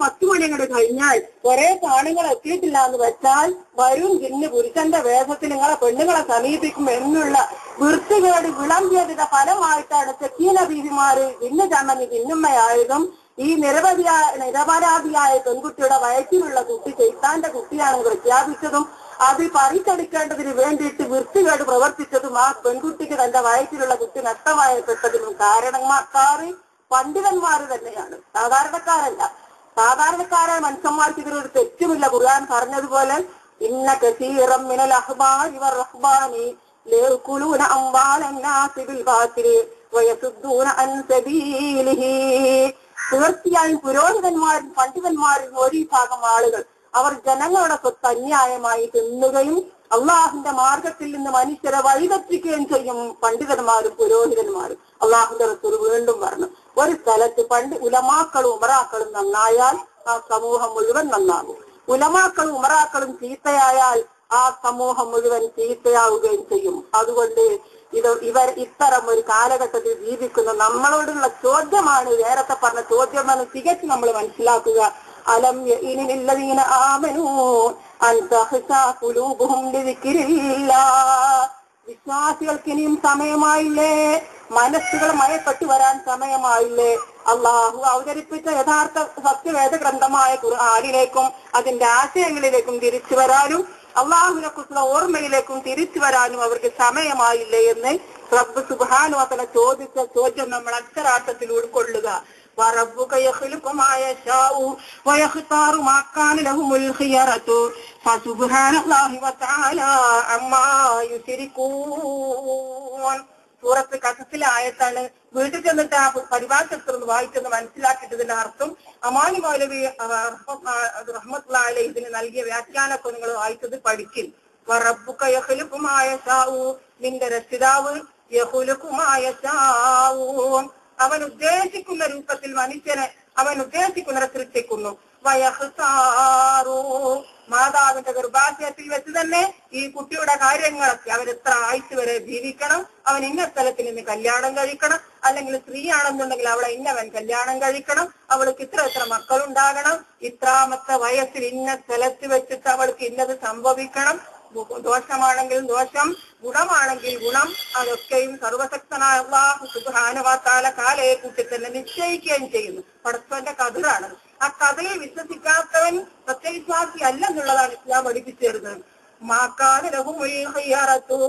10 മണി അങ്ങോട്ട് കഴിഞ്ഞാൽ കുറെ ആണുങ്ങൾ എത്തിയിട്ടില്ല എന്ന് വെച്ചാൽ വരും ജിന്ന് പുരുഷന്റെ വേഷത്തിൽ നിങ്ങളെ പെണ്ണുങ്ങളെ സമീപിക്കും എന്നുള്ള വൃത്തികേട് വിളമ്പിയതിന്റെ ഫലമായിട്ടാണ് സക്കീന ബീവിമാര് ജിന്ന് ചമ്മന്തി ജിന്നുമ്മയായതും ഈ നിരപരാധിയായ പെൺകുട്ടിയുടെ വയറ്റിലുള്ള കുട്ടി ശൈത്താന്റെ കുട്ടിയാണെന്ന് പ്രഖ്യാപിച്ചതും അത് പറിച്ചെടുക്കേണ്ടതിന് വേണ്ടിയിട്ട് വൃത്തികേട് പ്രവർത്തിച്ചതും ആ പെൺകുട്ടിക്ക് തന്റെ വയറ്റിലുള്ള കുട്ടി നഷ്ടമായപ്പെട്ടതിനും കാരണക്കാര് പണ്ഡിതന്മാര് തന്നെയാണ്, സാധാരണക്കാരല്ല. സാധാരണക്കാരായ മനുഷ്യന്മാർക്ക് ഇതിനൊരു തെറ്റുമില്ല. ഖുർആൻ പറഞ്ഞതുപോലെ ഇന്ന കസീറം മിനൽ അഹ്ബാരി വറഹ്ബാനി ലയകുലൂന അംവാലൻ നാസി ബിൽ ബാതിലി വയസുദ്ദൂന അൻ സബീലിഹി. തീർച്ചയായും പുരോഹിതന്മാരും പണ്ഡിതന്മാരും ഒരു വിഭാഗം ആളുകൾ അവർ ജനങ്ങളുടെ സ്വത്ത് അന്യായമായി തിന്നുകയും അള്ളാഹുന്റെ മാർഗത്തിൽ നിന്ന് മനുഷ്യരെ വഴിതെറ്റിക്കുകയും ചെയ്യും. പണ്ഡിതന്മാരും പുരോഹിതന്മാരും. അള്ളാഹുന്റെ റസൂൽ വീണ്ടും പറഞ്ഞു, ഒരു സ്ഥലത്ത് ഉലമാക്കളും ഉമറാക്കളും നന്നായാൽ ആ സമൂഹം മുഴുവൻ നന്നാകും. ഉലമാക്കളും ഉമറാക്കളും ചീത്തയായാൽ ആ സമൂഹം മുഴുവൻ ചീത്തയാവുകയും ചെയ്യും. അതുകൊണ്ട് ഇവർ ഇത്തരം ഒരു കാലഘട്ടത്തിൽ ജീവിക്കുന്ന നമ്മളോടുള്ള ചോദ്യമാണ്, നേരത്തെ പറഞ്ഞ ചോദ്യമാണ് തികച്ച് നമ്മൾ മനസ്സിലാക്കുക. അലം യഇനില്ലദീന ആമനൂ അൻ തഖ്ശാ ഖുലൂബുഹും ലിദിക്രില്ലാഹ്. വിശ്വാസികൾക്ക് ഇനിയും സമയമായില്ലേ? മനസ്സുകൾ മയപ്പെട്ടു വരാൻ സമയമായില്ലേ? അള്ളാഹു അവതരിപ്പിച്ച യഥാർത്ഥ സത്യവേദ ഗ്രന്ഥമായ ഖുർആനിലേക്കും അതിന്റെ ആശയങ്ങളിലേക്കും തിരിച്ചു വരാനും അള്ളാഹുവിനെ കുറിച്ചുള്ള ഓർമ്മയിലേക്കും തിരിച്ചു വരാനും അവർക്ക് സമയമായില്ലേ എന്ന് റബ്ബ് സുബ്ഹാനഹു വ തആല ചോദിച്ച ചോദ്യം നമ്മൾ അക്ഷരാർത്ഥത്തിൽ ഉൾക്കൊള്ളുക. വറബ്ബുക യഖ്ലുഖു മാ യശാഉ വയഖ്താറു മാ കാന ലഹുൽ ഖിയറതു ഫസുബ്ഹാനല്ലാഹി വ തആല അമ്മാ യുശ്രികൂൻ. സൂറത്ത് ഖസസിലെ ആയത്താണ്. വീട്ടിൽ ചെന്നിട്ട് ആ പരിഭാഷത്തിൽ വായിച്ചെന്ന് മനസ്സിലാക്കിയിട്ട് ഇതിന്റെ അർത്ഥം അമാനി മൗലവി റഹ്മത്തുള്ളാഹി അലൈഹി ഇതിന് നൽകിയ വ്യാഖ്യാനമൊക്കെ നിങ്ങൾ വായിച്ചത് പഠിക്കും. വറബ്ബുക യഖ്ലുഖു മാ യശാഉ, നിന്റെ രക്ഷിതാവ് യഖ്ലുഖു മാ യശാഉ, അവൻ ഉദ്ദേശിക്കുന്ന രൂപത്തിൽ മനുഷ്യനെ അവൻ ഉദ്ദേശിക്കുന്നവരെ സൃഷ്ടിക്കുന്നു. വയഖ്താറു, മാതാവിന്റെ ഗർഭാശയത്തിൽ വെച്ച് തന്നെ ഈ കുട്ടിയുടെ കാര്യങ്ങളൊക്കെ അവൻ എത്ര ആയുസ് വരെ ജീവിക്കണം, അവൻ ഇന്ന സ്ഥലത്തിൽ നിന്ന് കല്യാണം കഴിക്കണം, അല്ലെങ്കിൽ സ്ത്രീയാണെന്നുണ്ടെങ്കിൽ അവളെ ഇന്നവൻ കല്യാണം കഴിക്കണം, അവൾക്ക് ഇത്ര മക്കളുണ്ടാകണം, ഇത്രാമത്തെ വയസ്സിൽ ഇന്ന സ്ഥലത്ത് വെച്ചിട്ട് അവൾക്ക് ഇന്നത് സംഭവിക്കണം, ദോഷമാണെങ്കിൽ ദോഷം, ഗുണമാണെങ്കിൽ ഗുണം, അതൊക്കെയും സർവശക്തനായ അല്ലാഹു സുബ്ഹാനഹു വ തആല കാലയെ കൂട്ടി തന്നെ നിശ്ചയിക്കുകയും ചെയ്യുന്നു. പടച്ചവന്റെ കതിറാണ്. ആ കഥയിൽ വിശ്വസിക്കാത്തവൻ സത്യവിശ്വാസി അല്ലെന്നുള്ളതാണ് ഇസ്ലാം പഠിപ്പിച്ചു തരുന്നത്. മാക്കാന ലഹുൽ ഖിയറതു.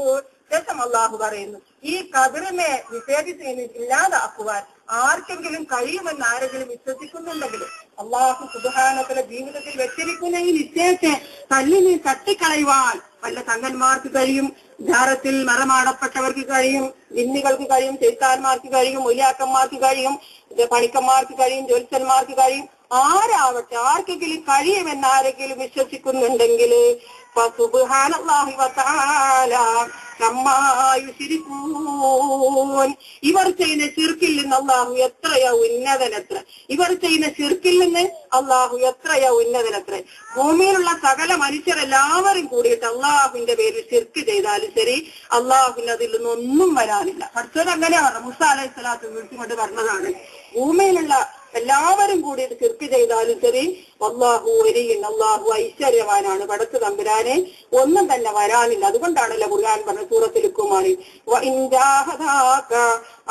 ശേഷം അള്ളാഹു പറയുന്നു, ഈ കതിറിനെ വിശേഷിച്ച് ഇല്ലാതാക്കുവാൻ ആർക്കെങ്കിലും കഴിയുമെന്ന് ആരെങ്കിലും വിശ്വസിക്കുന്നുണ്ടെങ്കിൽ അള്ളാഹു സുബ്ഹാനഹു വ തആല ജീവിതത്തിൽ വെച്ചിരിക്കുന്ന ഈ നിശ്ചയത്തെ തല്ലിനെ തട്ടിക്കളയുവാൻ വല്ല തങ്ങന്മാർക്ക് കഴിയും, ജാറത്തിൽ മറമാടപ്പെട്ടവർക്ക് കഴിയും, ജിന്നുകൾക്ക് കഴിയും, ശൈത്താന്മാർക്ക് കഴിയും, മുലിയാക്കന്മാർക്ക് കഴിയും, പണിക്കന്മാർക്ക് കഴിയും, ജ്യോത്സ്യന്മാർക്ക് കഴിയും, ആരാവട്ടെ ആർക്കെങ്കിലും കഴിയുമെന്ന് ആരെങ്കിലും വിശ്വസിക്കുന്നുണ്ടെങ്കിൽ ഫസുബ്ഹാനല്ലാഹി വ തആല അമ്മാ യുശ്രികൂൻ. ഇവർ ചെയ്യുന്ന ശിർക്കിൽ നിന്ന് അള്ളാഹു എത്രയോ ഉന്നതനത്ര. ഇവർ ചെയ്യുന്ന ശിർക്കിൽ നിന്ന് അള്ളാഹു എത്രയോ ഉന്നതനത്ര. ഭൂമിയിലുള്ള സകല മനുഷ്യരെല്ലാവരും കൂടിയിട്ട് അള്ളാഹുവിന്റെ പേരിൽ ശിർക്ക് ചെയ്താലും ശരി, അള്ളാഹുവിന് അതിൽ നിന്നൊന്നും വരാനില്ല. പഠിച്ചത് അങ്ങനെയാ പറഞ്ഞു. മൂസ അലൈഹി സ്വലാത്തു വിളിച്ചുകൊണ്ട് പറഞ്ഞതാണ്, ഭൂമിയിലുള്ള എല്ലാവരും കൂടിയിട്ട് ശിർക്ക് ചെയ്താലും ശരി അള്ളാഹു വരികയും അള്ളാഹു ഐശ്വര്യവാനാണ്. പടച്ചു തമ്പുരാനെ ഒന്നും തന്നെ വരാനില്ല. അതുകൊണ്ടാണല്ലോ ഖുർആൻ പറഞ്ഞ സൂറത്തുൽ ലുഖ്മാനിൽ വഇൻ ജാഹദാക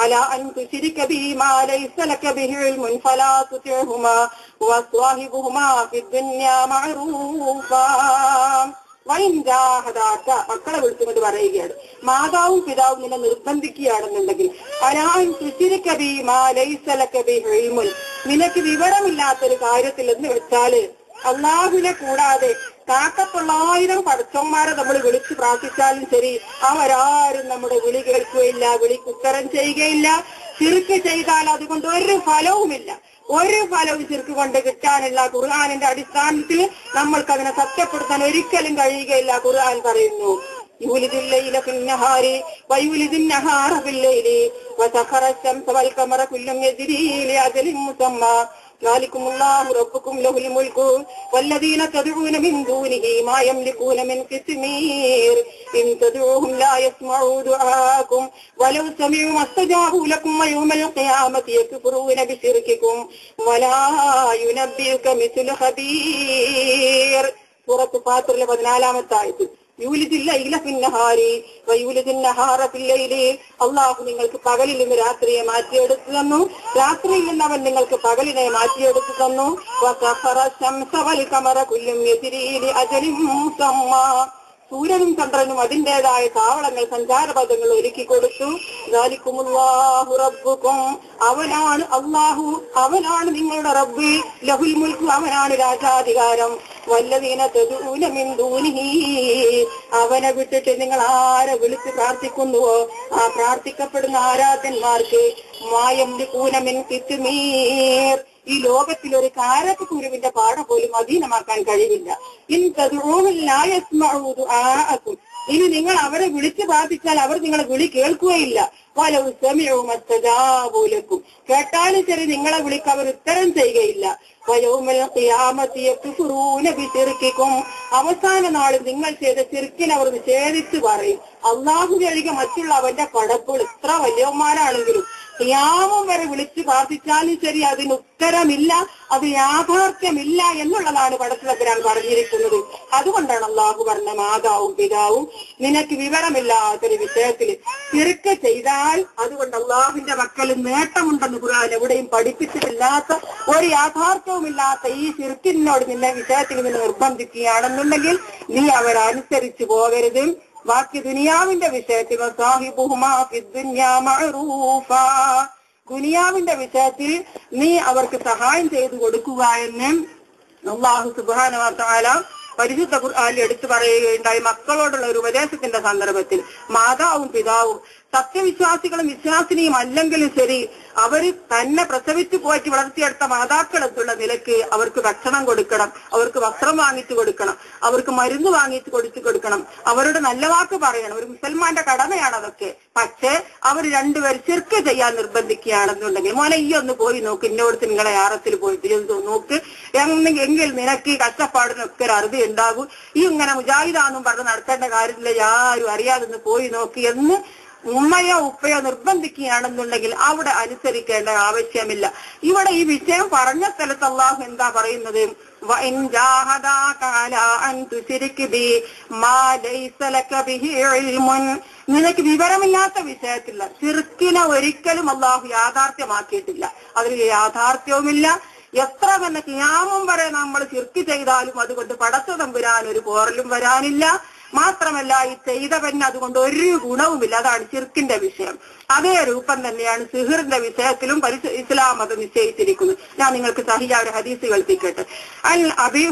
അലാ അൻ തുശ്രിക ബി മാ ലൈസ ലക ബിഹി ഇൽമുൻ ഫലാ തുതിഉഹുമാ വസ്വാഹിബുഹുമാ ഫിദ്ദുനിയാ മഅറൂഫാ. വഇൻ ജാഹദാക, മക്കളെ വിളിച്ചുകൊണ്ട് പറയുകയാണ്, മാതാവും പിതാവും നിന്നെ നിർബന്ധിക്കുകയാണെന്നുണ്ടെങ്കിൽ അലാ അൻ തുശ്രിക ബി മാ ലൈസ ലക ബിഹി ഇൽമുൻ, നിനക്ക് വിവരമില്ലാത്തൊരു കാര്യത്തിൽ എന്ന് വെച്ചാല് അള്ളാഹുവിനെ കൂടാതെ കാക്കത്തൊള്ളായിരം പടച്ചന്മാരെ നമ്മൾ വിളിച്ചു പ്രാർത്ഥിച്ചാലും ശരി അവരാരും നമ്മുടെ വിളി കേൾക്കുകയില്ല, വിളിക്ക് ഉത്തരം ചെയ്യുകയില്ല. ശിർക്ക് ചെയ്താൽ അതുകൊണ്ട് ഒരു ഫലവുമില്ല. ഒരു ഫലവും ശിർക്ക് കൊണ്ട് കിട്ടാനില്ല. ഖുർആനിന്റെ അടിസ്ഥാനത്തിൽ നമ്മൾക്ക് അതിനെ സത്യപ്പെടുത്താൻ ഒരിക്കലും കഴിയുകയില്ല. ഖുർആൻ പറയുന്നു, യൂലിദുൽ ലൈല ഫിന്നഹാരി വയൂലിദുൻ നഹാറ ഫില്ലൈലി വസഖറ അശംസ വൽ ഖമറ കുല്ലും യജ്രി ലിഅജലിൻ മുസമ്മാ ذلكم الله ربكم له الملك والذين تدعون من دونه ما يملكون من قطمير إن تدعوهم لا يسمعوا دعاءكم ولو سمعوا ما استجابوا لكم ويوم القيامة يكفرون بشرككم ولا ينبئك مثل خبير. സൂറത്ത് ഫാത്തിറിലെ 14-ാമത്തെ ആയത്ത്. അള്ളാഹു നിങ്ങൾക്ക് പകലിൽ നിന്ന് രാത്രിയെ മാറ്റിയെടുത്തു തന്നു, രാത്രിയിൽ നിന്ന് അവൻ നിങ്ങൾക്ക് പകലിനെ മാറ്റിയെടുത്തു തന്നു. സൂര്യനും ചന്ദ്രനും അതിന്റേതായ താവളങ്ങൾ സഞ്ചാരപഥങ്ങൾ ഒരുക്കി കൊടുത്തു. ദാലിക്കുമുല്ലാഹു റബ്ബുക്കും, അവനാണ് അള്ളാഹു, അവനാണ് നിങ്ങളുടെ റബ്ബ്. ലഹുൽ മുൽക്ക്, അവനാണ് രാജാധികാരം. വല്ലദീന തദഊന മിൻ ദൂനിഹി, അവനെ വിട്ടിട്ട് നിങ്ങൾ ആരെ വിളിച്ച് പ്രാർത്ഥിക്കുന്നുവോ ആ പ്രാർത്ഥിക്കപ്പെടുന്ന ആരാധന്മാർക്ക് മായംലികൂന മിൻ ഖിത്മീർ, ഈ ലോകത്തിൽ ഒരു കാരക്കുരുവിന്റെ പാട പോലും അധീനമാക്കാൻ കഴിയില്ല. ഇൻ തദഊഹും ലാ യസ്മഊ ദുആഅക്കും, ഇനി നിങ്ങൾ അവരെ വിളിച്ച് പ്രാർത്ഥിച്ചാൽ അവർ നിങ്ങളെ വിളി കേൾക്കുകയില്ല. വലൗ സമിഉ മസ്തജാബു ലക്കും, കേട്ടാലും ശരി നിങ്ങളെ വിളിക്ക് അവർ ഉത്തരം ചെയ്യുകയില്ല. വയൗമൽ ഖിയാമത്തി യക്ഫുറൂന ബിശിർക്കിക്കും, അവസാന നാളിൽ നിങ്ങൾ ചെയ്ത ശിർക്കിനെ അവർ നിഷേധിച്ചു പറയും. അള്ളാഹു ഒഴികെ മറ്റുള്ള അവന്റെ പടപ്പുകൾ എത്ര വലിയവന്മാരാണെങ്കിലും ഖിയാമം വരെ വിളിച്ച് പ്രാർത്ഥിച്ചാലും ശരി അതിന് ഉത്തരമില്ല, അത് യാഥാർത്ഥ്യമില്ല എന്നുള്ളതാണ് പടച്ചിലപ്പുരാൻ പറഞ്ഞിരിക്കുന്നത്. അതുകൊണ്ടാണ് അള്ളാഹു പറഞ്ഞ മാതാവും പിതാവും നിനക്ക് വിവരമില്ലാത്തൊരു വിഷയത്തിൽ ശിർക്ക് ചെയ്താൽ അതുകൊണ്ട് അള്ളാഹുവിന്റെ മക്കളിൽ നേട്ടമുണ്ടെന്ന് ഖുർആൻ എവിടെയും പഠിപ്പിച്ചിട്ടില്ലാത്ത ഒരു യാഥാർത്ഥ്യവുമില്ലാത്ത ഈ ശിർക്കിനോട് നിന്നെ വിഷയത്തിൽ നിന്ന് നിർബന്ധിക്കുകയാണെന്നുണ്ടെങ്കിൽ നീ അവരനുസരിച്ചു പോകരുത്. ബാക്കി ദുനിയാവിന്റെ വിഷയത്തിൽ ദുനിയാവിന്റെ വിഷയത്തിൽ നീ അവർക്ക് സഹായം ചെയ്തു കൊടുക്കുക എന്ന് അല്ലാഹു സുബ്ഹാനഹു വ തആല പരിശുദ്ധ ഖുർആനിൽ എടുത്തു പറയുകയുണ്ടായി. മക്കളോടുള്ള ഒരു ഉപദേശത്തിന്റെ സന്ദർഭത്തിൽ മാതാവും പിതാവും സത്യവിശ്വാസികളും വിശ്വാസിനിയും അല്ലെങ്കിലും ശരി അവര് തന്നെ പ്രസവിച്ചു പോയിട്ട് വളർത്തിയെടുത്ത മാതാക്കളെത്തുള്ള നിലയ്ക്ക് അവർക്ക് ഭക്ഷണം കൊടുക്കണം, അവർക്ക് വസ്ത്രം വാങ്ങിച്ചു കൊടുക്കണം, അവർക്ക് മരുന്ന് വാങ്ങിച്ചു കൊടുക്കണം, അവരുടെ നല്ല വാക്ക് പറയണം. ഒരു മുസൽമാന്റെ കടമയാണ് അതൊക്കെ. പക്ഷേ അവർ രണ്ടുപേർ ശിർക്ക് ചെയ്യാൻ നിർബന്ധിക്കുകയാണെന്നുണ്ടെങ്കിൽ മോനെ ഈ ഒന്ന് പോയി നോക്ക്, ഇന്നോടത്ത് നിങ്ങളെ യാറത്തിൽ പോയിട്ട് നോക്ക്, എങ്കിൽ നിനക്ക് കഷ്ടപ്പാടിനൊക്കെ ഒരു അറുതി ഉണ്ടാകും. ഈ ഇങ്ങനെ മുജാഹിദാന്നും പറഞ്ഞ് നടത്തേണ്ട കാര്യത്തില്ല, ആരും അറിയാതെ പോയി നോക്കി എന്ന് ഉമ്മയോ ഉപ്പയോ നിർബന്ധിക്കുകയാണെന്നുണ്ടെങ്കിൽ അവിടെ അനുസരിക്കേണ്ട ആവശ്യമില്ല. ഇവിടെ ഈ വിഷയം പറഞ്ഞ സ്ഥലത്ത് അള്ളാഹു എന്താ പറയുന്നത്? നിനക്ക് വിവരമില്ലാത്ത വിഷയത്തില്ല ശിർക്കിനെ ഒരിക്കലും അള്ളാഹു യാഥാർത്ഥ്യമാക്കിയിട്ടില്ല, അതിൽ യാഥാർത്ഥ്യവുമില്ല. എത്ര തന്നെ ഖിയാമം വരെ നമ്മൾ ശിർക്ക് ചെയ്താലും അതുകൊണ്ട് പടച്ച തമ്പുരാൻ ഒരു പോറലും വരാനില്ല. മാത്രമല്ല ഈ ചെയ്തവന് അതുകൊണ്ട് ഒരു ഗുണവുമില്ല. അതാണ് ശിർക്കിന്റെ വിഷയം. അതേ രൂപം തന്നെയാണ് സിഹിറിന്റെ വിഷയത്തിലും ഇസ്ലാം അത് നിശ്ചയിച്ചിരിക്കുന്നത്. ഞാൻ നിങ്ങൾക്ക് സഹിയ ഒരു ഹദീസ് കേൾപ്പിക്കട്ടെ. അൽ അബീ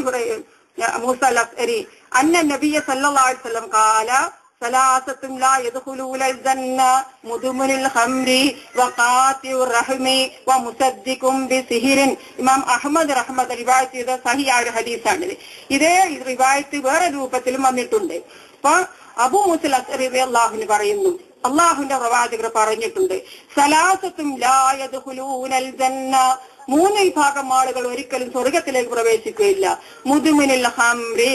മൂസ അൽ അശ്അരി അന്ന നബിയ സല്ലല്ലാഹു അലൈഹി വസല്ലം ഖാല സലാസത്തും ലാ യദ്ഖുലൂനൽ ജന്ന മുദ്മിനുൽ ഖംരി വഖാതിഉർ റഹ്മി വമുസദ്ദിഖും ബിസിഹിരിൻ. ഇമാം അഹ്മദ് റഹ്മത്ത് റിവായത്ത് ചെയ്ത സഹിയ ഒരു ഹദീസാണിത്. ഇതേ റിവായത്ത് വേറെ രൂപത്തിലും വന്നിട്ടുണ്ട്. അപ്പൊ അബൂ മൂസ അൽ അശ്അരി റളിയല്ലാഹു അൻഹു പറയുന്നു, അള്ളാഹുവിന്റെ പ്രവാചകർ പറഞ്ഞിട്ടുണ്ട്, സലാസത്തും ലാ യദ്ഖുലൂനൽ ജന്ന, 3 വിഭാഗം ആളുകൾ ഒരിക്കലും സ്വർഗത്തിലേക്ക് പ്രവേശിക്കുകയില്ല. മുദ്മിനുൽ ഖംരി,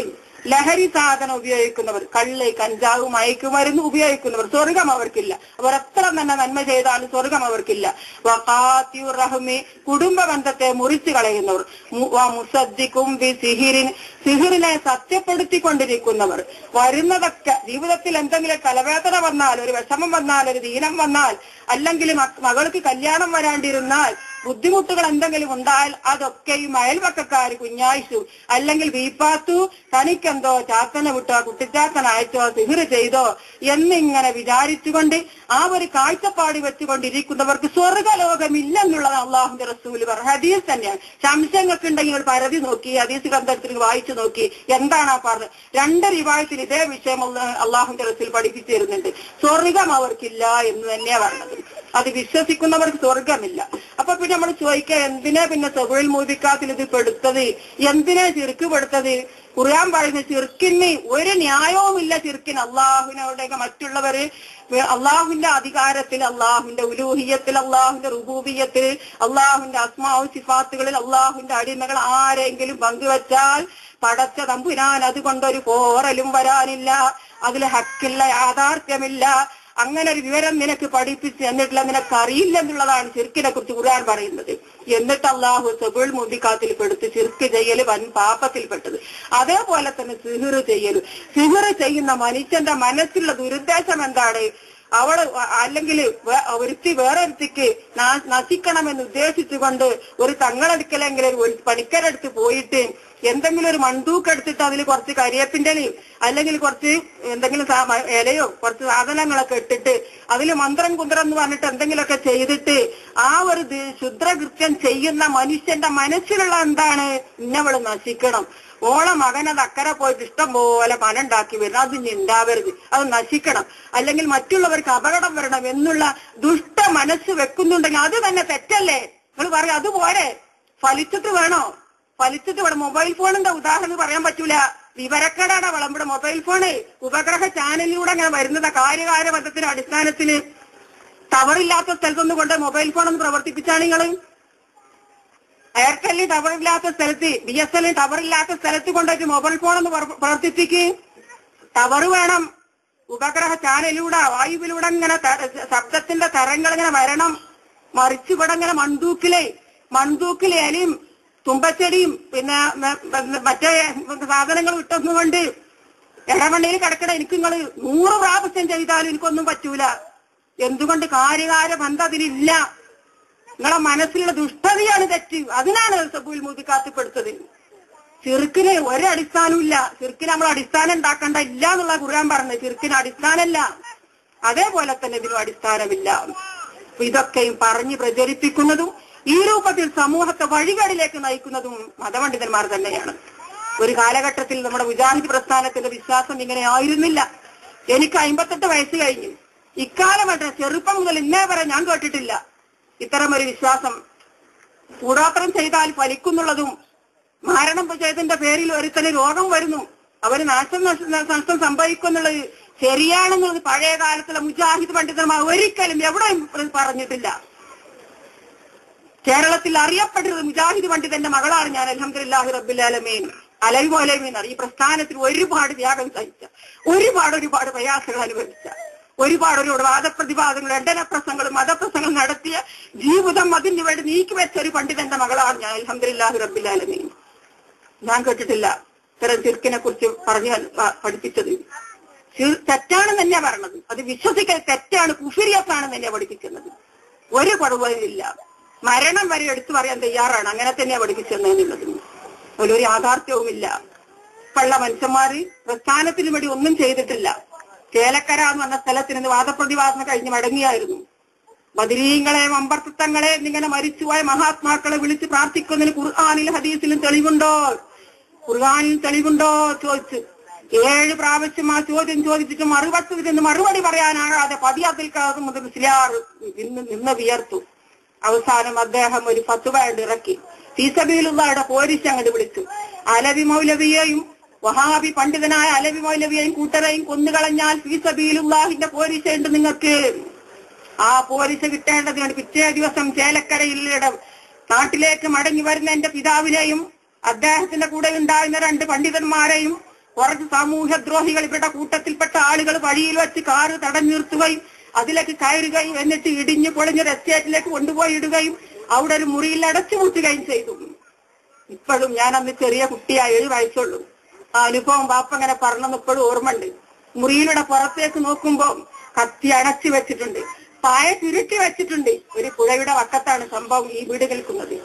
ലഹരി സാധനം ഉപയോഗിക്കുന്നവർ, കള്ള് കഞ്ചാവ് മയക്കുമരുന്ന് ഉപയോഗിക്കുന്നവർ, സ്വർഗം അവർക്കില്ല. അവർ എത്ര തന്നെ നന്മ ചെയ്താലും സ്വർഗം അവർക്കില്ല. വഖാതിഉർ റഹ്മി, കുടുംബ ബന്ധത്തെ മുറിച്ചു കളയുന്നവർ. വമുസദ്ദിഖും ബിസിഹിരിൻ, സിഹിറിനെ സത്യപ്പെടുത്തിക്കൊണ്ടിരിക്കുന്നവർ. വരുന്നതൊക്കെ ജീവിതത്തിൽ എന്തെങ്കിലും തലവേദന വന്നാൽ, ഒരു വിഷമം വന്നാൽ, ഒരു ദീനം വന്നാൽ, അല്ലെങ്കിൽ മകൾക്ക് കല്യാണം വരാണ്ടിരുന്നാൽ, ബുദ്ധിമുട്ടുകൾ എന്തെങ്കിലും ഉണ്ടായാൽ അതൊക്കെയും അയൽപക്കക്കാർ കുഞ്ഞായിച്ചു അല്ലെങ്കിൽ വീപ്പാത്തു, തനിക്കെന്തോ ചാത്തനെ വിട്ടോ കുട്ടിച്ചാത്തൻ അയച്ചോ സിഹിർ ചെയ്തോ എന്നിങ്ങനെ വിചാരിച്ചുകൊണ്ട് ആ ഒരു കാഴ്ചപ്പാട് വെച്ചുകൊണ്ടിരിക്കുന്നവർക്ക് സ്വർഗലോകമില്ലെന്നുള്ളത് അള്ളാഹുന്റെ റസൂല് പറഞ്ഞു. ഹദീസ് തന്നെയാണ്. സംശയങ്ങൾക്ക് ഉണ്ടെങ്കിൽ ഒരു പരതി നോക്കി ഹദീസ് ഗ്രന്ഥത്തിൽ വായിച്ചു നോക്കി എന്താണ് ആ പറഞ്ഞത്. 2 റിവായത്തിൽ ഇതേ വിഷയം അള്ളാഹുന്റെ റസൂൽ പഠിപ്പിച്ചു തരുന്നുണ്ട്. സ്വർഗം അവർക്കില്ല എന്ന് തന്നെയാ പറഞ്ഞത്. അത് വിശ്വസിക്കുന്നവർക്ക് സ്വർഗമില്ല. അപ്പൊ പിന്നെ നമ്മൾ ചോദിക്കുക, എന്തിനാ പിന്നെ തൊഴിൽ മൂതിക്കാത്തിൽ ഇത് പെടുത്തത്, എന്തിനാ ചിറുക്ക് പെടുത്തത്? ഖുർആൻ പറയുന്ന ചിർക്കിന് ഒരു ന്യായവുമില്ല. ചിർക്കിന് അള്ളാഹുവിനോടൊക്കെ മറ്റുള്ളവര് അള്ളാഹുവിന്റെ അധികാരത്തിൽ, അള്ളാഹുവിന്റെ ഉലൂഹിയത്തിൽ, അള്ളാഹുവിന്റെ റുബൂബിയത്തിൽ, അള്ളാഹുവിന്റെ അസ്മാഉ സിഫാത്തുകളിൽ അള്ളാഹുവിന്റെ അടിമകൾ ആരെങ്കിലും പങ്കുവച്ചാൽ പടച്ച തമ്പുരാൻ അതുകൊണ്ടൊരു പോറലും വരാനില്ല, അതിൽ ഹക്കില്ല, യാഥാർത്ഥ്യമില്ല. അങ്ങനെ ഒരു വിവരം നിനക്ക് പഠിപ്പിച്ച് എന്നിട്ടില്ല, നിനക്ക് അറിയില്ല എന്നുള്ളതാണ് ശിർക്കിനെ കുറിച്ച് ഖുർആൻ പറയുന്നത്. എന്നിട്ട് അള്ളാഹു സബുൽ മുബിക്കാത്തിൽ പെടുത്ത് ശിർക്ക് ചെയ്യല് വൻ പാപത്തിൽപ്പെട്ടത്. അതേപോലെ തന്നെ സിഹിർ ചെയ്യല്. സിഹിർ ചെയ്യുന്ന മനുഷ്യന്റെ മനസ്സിലുള്ള ദുരുദ്ദേശം എന്താണ്? അവള് അല്ലെങ്കിൽ ഒരുത്തി വേറൊരുത്തിക്ക് നശിക്കണമെന്ന് ഉദ്ദേശിച്ചുകൊണ്ട് ഒരു തങ്ങളെടുക്കലെങ്കിലും ഒരു പണിക്കരെടുത്ത് പോയിട്ട് എന്തെങ്കിലും ഒരു മണ്ടൂക്ക് എടുത്തിട്ട് അതിൽ കുറച്ച് കരിയേപ്പിന്റെ അല്ലെങ്കിൽ കുറച്ച് എന്തെങ്കിലും ഇലയോ കുറച്ച് സാധനങ്ങളൊക്കെ ഇട്ടിട്ട് അതിൽ മന്ത്രം കുന്ത്രം എന്ന് പറഞ്ഞിട്ട് എന്തെങ്കിലുമൊക്കെ ചെയ്തിട്ട് ആ ഒരു ശുദ്രകൃത്യം ചെയ്യുന്ന മനുഷ്യന്റെ മനസ്സിലുള്ള എന്താണ്? ഇന്നവള് നശിക്കണം, ഓളെ മകനത് അക്കരെ പോയിട്ട് ഇഷ്ടം പോലെ പണം ഉണ്ടാക്കി വരണം, അത് ഉണ്ടാവരുത്, അത് നശിക്കണം, അല്ലെങ്കിൽ മറ്റുള്ളവർക്ക് അപകടം വരണം എന്നുള്ള ദുഷ്ട മനസ്സ് വെക്കുന്നുണ്ടെങ്കിൽ അത് തന്നെ തെറ്റല്ലേ? നിങ്ങൾ പറയും അതുപോലെ ഫലിച്ചിട്ട് വേണോ? ഫലിച്ചിട്ട് ഇവിടെ മൊബൈൽ ഫോണിന്റെ ഉദാഹരണം പറയാൻ പറ്റൂല. വിവരക്കേടാണ് വിളമ്പുടെ മൊബൈൽ ഫോണ് ഉപഗ്രഹ ചാനലിലൂടെ അങ്ങനെ വരുന്നത്. കാര്യകാര്യബദ്ധത്തിന്റെ അടിസ്ഥാനത്തിന് ടവറില്ലാത്ത സ്ഥലത്തൊന്നും കൊണ്ട് മൊബൈൽ ഫോൺ ഒന്ന് പ്രവർത്തിപ്പിച്ചാണ് നിങ്ങള്. എയർടെല്ലിൽ ടവറില്ലാത്ത സ്ഥലത്ത്, BSNL ടവറില്ലാത്ത സ്ഥലത്ത് കൊണ്ടുപോയിട്ട് മൊബൈൽ ഫോൺ ഒന്ന് പ്രവർത്തിപ്പിക്ക്. ടവർ വേണം. ഉപഗ്രഹ ചാനലിലൂടെ വായുവിലൂടെ ഇങ്ങനെ ശബ്ദത്തിന്റെ തരങ്ങൾ ഇങ്ങനെ വരണം. മറിച്ച് ഇവിടെ ഇങ്ങനെ മൺതൂക്കിലെ ഇലയും തുമ്പച്ചെടിയും പിന്നെ മറ്റേ സാധനങ്ങൾ ഇട്ടൊന്നുകൊണ്ട് ഇടമണ്ണയിൽ കിടക്കണ എനിക്ക് നിങ്ങൾ 100 പ്രാവശ്യം ചെയ്താലും എനിക്കൊന്നും പറ്റൂല. എന്തുകൊണ്ട്? കാര്യകാര്യ ബന്ധം അതിലില്ല. നിങ്ങളെ മനസ്സിലുള്ള ദുഷ്ടതയാണ് തെറ്റ്. അതിനാണ് സബുൽ മുബിക്കാത്തിപ്പെടുത്തത്. ചിർക്കിന് ഒരടിസ്ഥാനവും ഇല്ല. ചിർക്കിന് നമ്മൾ അടിസ്ഥാനം ഉണ്ടാക്കണ്ട ഇല്ല എന്നുള്ള ഖുർആൻ പറഞ്ഞത്. ചിർക്കിന് അടിസ്ഥാനമല്ല, അതേപോലെ തന്നെ ഇതിനും അടിസ്ഥാനമില്ല. ഇതൊക്കെയും പറഞ്ഞ് പ്രചരിപ്പിക്കുന്നതും ഈ രൂപത്തിൽ സമൂഹത്തെ വഴികളിലേക്ക് നയിക്കുന്നതും മതപണ്ഡിതന്മാർ തന്നെയാണ്. ഒരു കാലഘട്ടത്തിൽ നമ്മുടെ മുജാഹിദ് പ്രസ്ഥാനത്തിന്റെ വിശ്വാസം ഇങ്ങനെ ആയിരുന്നില്ല. എനിക്ക് 58 വയസ്സ് കഴിഞ്ഞു. ഇക്കാലമല്ല, ചെറുപ്പം മുതൽ ഇന്നേ വരെ ഞാൻ കേട്ടിട്ടില്ല ഇത്തരമൊരു വിശ്വാസം. കൂടോത്രം ചെയ്താൽ ഫലിക്കുന്നുള്ളതും മരണം ചെയ്തതിന്റെ പേരിൽ ഒരുത്തന് രോഗം വരുന്നു, അവര് നഷ്ടം സംഭവിക്കുന്നുള്ളത് ശരിയാണെന്നുള്ളത് പഴയ കാലത്തുള്ള മുജാഹിദ് പണ്ഡിതന്മാർ ഒരിക്കലും എവിടെയും പറഞ്ഞിട്ടില്ല. കേരളത്തിൽ അറിയപ്പെട്ടത് മുജാഹിദ് പണ്ഡിതന്റെ മകളാണ് ഞാൻ. അൽഹംദുലില്ലാഹി റബ്ബിൽ ആലമീൻ. അലവി മൗലവി ഈ പ്രസ്ഥാനത്തിൽ ഒരുപാട് ത്യാഗം സഹിച്ച, ഒരുപാട് പ്രയാസങ്ങൾ അനുഭവിച്ച, ഒരുപാട് വാദപ്രതിവാദങ്ങൾ, ഖണ്ഡനപ്രസംഗങ്ങളും മതപ്രസംഗങ്ങളും നടത്തിയ ജീവിതം അതിന് വേണ്ടി നീക്കിവെച്ച ഒരു പണ്ഡിതന്റെ മകളാണ് ഞാൻ. അൽഹംദുലില്ലാഹി റബ്ബിൽ ആലമീൻ. ഞാൻ കേട്ടിട്ടില്ല ഇത്തരം ചിർക്കിനെ കുറിച്ച് പഠിപ്പിച്ചത്. തെറ്റാണെന്ന് തന്നെയാ പറഞ്ഞത്. അത് വിശ്വസിക്കൽ തെറ്റാണ്, കുഫിരിയത്താണെന്ന് തന്നെയാ പഠിപ്പിക്കുന്നത്. ഒരു കുഴപ്പമില്ല. മരണം വരെ എടുത്തു പറയാൻ തയ്യാറാണ്. അങ്ങനെ തന്നെയാ പഠിപ്പിച്ചെന്നുള്ളത്. അതിലൊരു യാഥാർത്ഥ്യവുമില്ല. പള്ള മനുഷ്യന്മാര് പ്രസ്ഥാനത്തിന് വേണ്ടി ഒന്നും ചെയ്തിട്ടില്ല. ചേലക്കര എന്ന് പറഞ്ഞ സ്ഥലത്തിന് ഇന്ന് വാദപ്രതിവാദം കഴിഞ്ഞ് മടങ്ങിയായിരുന്നു. ബദരീങ്ങളെ, മമ്പർത്തങ്ങളെ എന്നിങ്ങനെ മരിച്ചുപോയ മഹാത്മാക്കളെ വിളിച്ച് പ്രാർത്ഥിക്കുന്നതിന് ഖുർആനിലും ഹദീസിലും തെളിവുണ്ടോ? ഖുർആനിൽ തെളിവുണ്ടോ ചോദിച്ചു 7 പ്രാവശ്യം ആ ചോദ്യം ചോദിച്ചിട്ട് മറുപടി പറയാനാകാതെ പതിയാത്തിൽ മുതൽ മുസ്ലിയാർ നിന്ന് വിയർത്തു. അവസാനം അദ്ദേഹം ഒരു ഫത്വ ഇറക്കി. ഫീസബീലുള്ളാഹിയുടെ പോരിശ് അങ്ങോട്ട് വിളിച്ചു. അലവി മൗലവിയെയും വഹാബി പണ്ഡിതനായ അലവി മൗലവിയെയും കൂട്ടരെയും കൊന്നുകളഞ്ഞാൽ ഫീസബീലുള്ളാഹിന്റെ പോരിശ ഉണ്ട് നിങ്ങൾക്ക്. ആ പോരിശ കിട്ടേണ്ടതിനാണ് പിറ്റേ ദിവസം ചേലക്കരയിലൂടെ നാട്ടിലേക്ക് മടങ്ങി വരുന്ന എന്റെ പിതാവിനെയും അദ്ദേഹത്തിന്റെ കൂടെ ഉണ്ടായിരുന്ന 2 പണ്ഡിതന്മാരെയും കുറച്ച് സാമൂഹ്യദ്രോഹികൾ ഇവരുടെ കൂട്ടത്തിൽപ്പെട്ട ആളുകൾ വഴിയിൽ വെച്ച് കാറ് തടഞ്ഞു നിർത്തുകയും അതിലേക്ക് കയറുകയും എന്നിട്ട് ഇടിഞ്ഞു പൊളിഞ്ഞൊരു എസ്റ്റേറ്റിലേക്ക് കൊണ്ടുപോയി ഇടുകയും അവിടെ ഒരു മുറിയിൽ അടച്ചുപൂട്ടുകയും ചെയ്തു. ഇപ്പോഴും ഞാൻ അന്ന് ചെറിയ കുട്ടിയായി 7 വയസ്സുള്ളൂ. ആ അനുഭവം ബാപ്പ അങ്ങനെ പറഞ്ഞെന്ന് ഇപ്പോഴും ഓർമ്മയുണ്ട്. മുറിയിലൂടെ പുറത്തേക്ക് നോക്കുമ്പോ കത്തി അടച്ചു വെച്ചിട്ടുണ്ട്, പായ ചുരുട്ടി വെച്ചിട്ടുണ്ട്. ഒരു പുഴയുടെ വക്കത്താണ് സംഭവം ഈ വീട് കേൾക്കുന്നത്.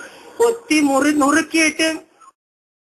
കൊത്തി നുറുക്കിയിട്ട്